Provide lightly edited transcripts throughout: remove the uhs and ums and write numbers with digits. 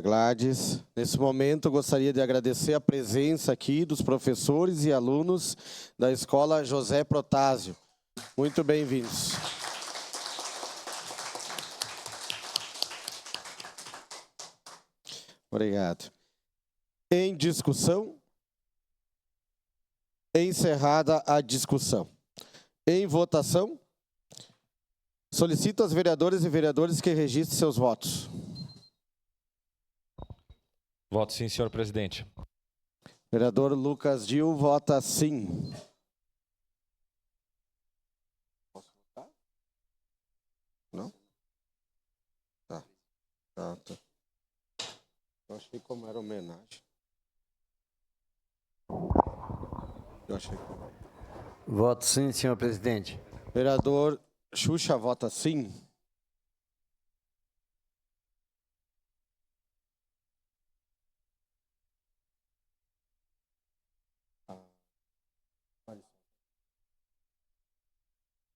Gladys, nesse momento gostaria de agradecer a presença aqui dos professores e alunos da Escola José Protásio. Muito bem-vindos. Obrigado. Em discussão? Encerrada a discussão. Em votação? Solicito aos vereadores e vereadoras que registrem seus votos. Voto sim, senhor presidente. Vereador Lucas Dil vota sim. Posso votar? Não? Tá. Eu achei como era homenagem. Voto sim, senhor presidente. Vereador Xuxa vota sim.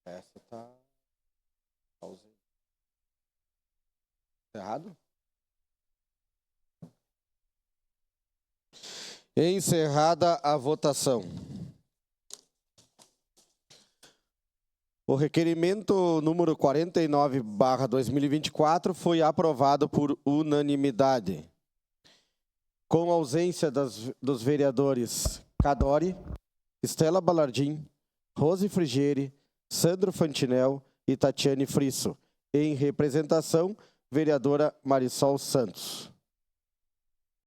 Essa tá ausente. Errado? Encerrada a votação. O requerimento número 49/2024 foi aprovado por unanimidade. Com a ausência dos vereadores Cadori, Estela Balardim, Rose Frigieri, Sandro Fantinel e Tatiane Frisso. Em representação, vereadora Marisol Santos.